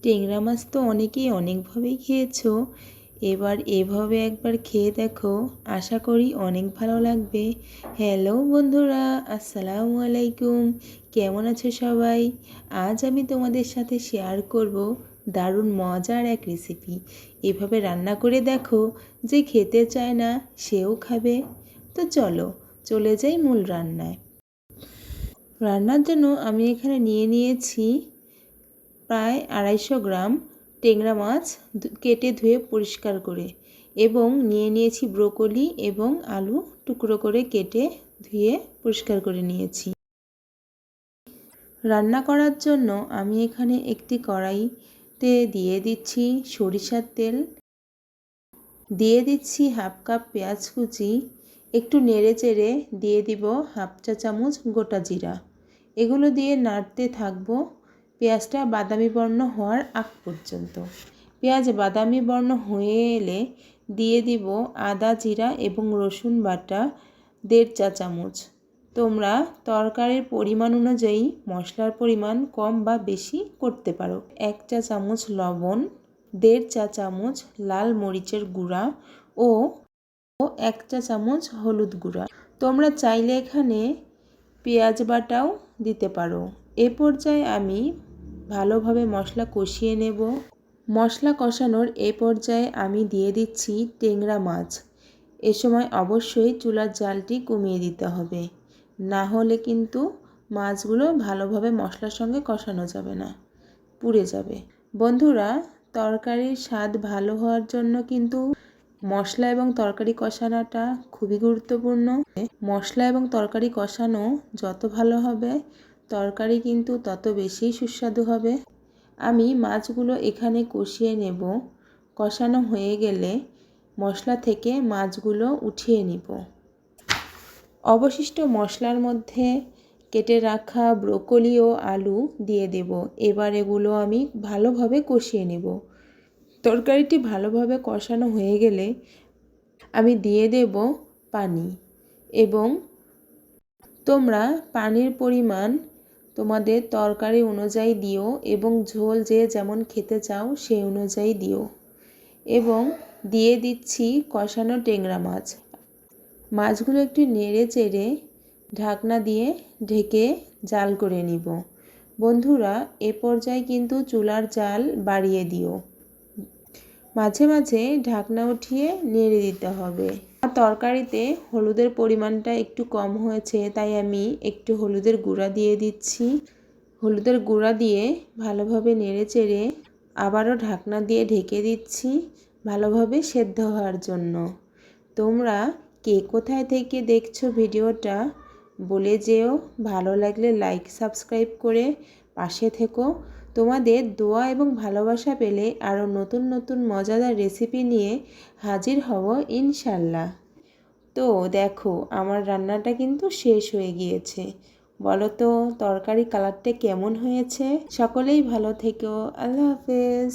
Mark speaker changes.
Speaker 1: টেংরা মাছ তো অনেকেই অনেকভাবেই খেয়েছো, এবার এভাবে একবার খেয়ে দেখো, আশা করি অনেক ভালো লাগবে। হ্যালো বন্ধুরা, আসসালামু আলাইকুম। কেমন আছো সবাই? আজ আমি তোমাদের সাথে শেয়ার করব দারুণ মজার এক রেসিপি। এভাবে রান্না করে দেখো, যে খেতে চায় না সেও খাবে। তো চলো চলে যাই মূল রান্নায়। রান্নার জন্য আমি এখানে নিয়ে নিয়েছি প্রায় 250 গ্রাম টেংরা মাছ, কেটে ধুয়ে পরিষ্কার করে, এবং নিয়ে নিয়েছি ব্রোকলি এবং আলু টুকরো করে কেটে ধুয়ে পরিষ্কার করে নিয়েছি। রান্না করার জন্য আমি এখানে একটি কড়াইতে দিয়ে দিচ্ছি সরিষার তেল, দিয়ে দিচ্ছি হাফ কাপ পেঁয়াজ কুচি, একটু নেড়ে চেড়ে দিয়ে দিব হাফ চা চামচ গোটা জিরা। এগুলো দিয়ে নাড়তে থাকবো পেঁয়াজটা বাদামি বর্ণ হওয়ার আগ পর্যন্ত। পেঁয়াজ বাদামি বর্ণ হয়ে এলে দিয়ে দিব আদা জিরা এবং রসুন বাটা 1.5 চা চামচ। তোমরা তরকারির পরিমাণ অনুযায়ী মশলার পরিমাণ কম বা বেশি করতে পারো। 1 চা চামচ লবণ, 1.5 চা চামচ লাল মরিচের গুঁড়া ও 1 চা চামচ হলুদ গুঁড়া। তোমরা চাইলে এখানে পেঁয়াজ বাটাও দিতে পারো। এ পর্যায়ে আমি ভালোভাবে মশলা কষিয়ে নেব। মশলা কষানোর এ পর্যায়ে আমি দিয়ে দিচ্ছি টেংরা মাছ। এ সময় অবশ্যই চুলার জালটি কমিয়ে দিতে হবে, না হলে কিন্তু মাছগুলো ভালোভাবে মশলার সঙ্গে কষানো যাবে না, পুড়ে যাবে। বন্ধুরা, তরকারির স্বাদ ভালো হওয়ার জন্য কিন্তু মশলা এবং তরকারি কষানোটা খুবই গুরুত্বপূর্ণ। মশলা এবং তরকারি কষানো যত ভালো হবে, তরকারি কিন্তু তত বেশি সুস্বাদু হবে। আমি মাছগুলো এখানে কষিয়ে নেব। কষানো হয়ে গেলে মশলা থেকে মাছগুলো উঠিয়ে নিব। অবশিষ্ট মশলার মধ্যে কেটে রাখা ব্রোকলি ও আলু দিয়ে দেব। এবার এগুলো আমি ভালোভাবে কষিয়ে নেব। তরকারিটি ভালোভাবে কষানো হয়ে গেলে আমি দিয়ে দেব পানি, এবং তোমরা পানির পরিমাণ তোমাদের তরকারি অনুযায়ী দিও এবং ঝোল যে যেমন খেতে চাও সেই অনুযায়ী দিও। এবং দিয়ে দিচ্ছি কষানো টেংরা মাছ। মাছগুলো একটু নেড়ে চেড়ে ঢাকনা দিয়ে ঢেকে জাল করে নিব। বন্ধুরা, এ পর্যায়ে কিন্তু চুলার জাল বাড়িয়ে দিও। মাঝে মাঝে ঢাকনা উঠিয়ে নেড়ে দিতে হবে। তরকারিতে হলুদের পরিমাণটা একটু কম হয়েছে, তাই আমি একটু হলুদের গুঁড়া দিয়ে দিচ্ছি। হলুদের গুঁড়া দিয়ে ভালোভাবে নেড়ে চেড়ে আবারও ঢাকনা দিয়ে ঢেকে দিচ্ছি ভালোভাবে সেদ্ধ হওয়ার জন্য। তোমরা কে কোথায় থেকে দেখছো ভিডিওটা বলে যেও। ভালো লাগলে লাইক সাবস্ক্রাইব করে পাশে থেকো। তোমাদের দোয়া এবং ভালোবাসা পেলে আরও নতুন নতুন মজাদার রেসিপি নিয়ে হাজির হব ইনশাল্লাহ। তো দেখো, আমার রান্নাটা কিন্তু শেষ হয়ে গিয়েছে। বলো তো তরকারি কালারটা কেমন হয়েছে? সকলেই ভালো থেকো। আল্লাহ হাফেজ।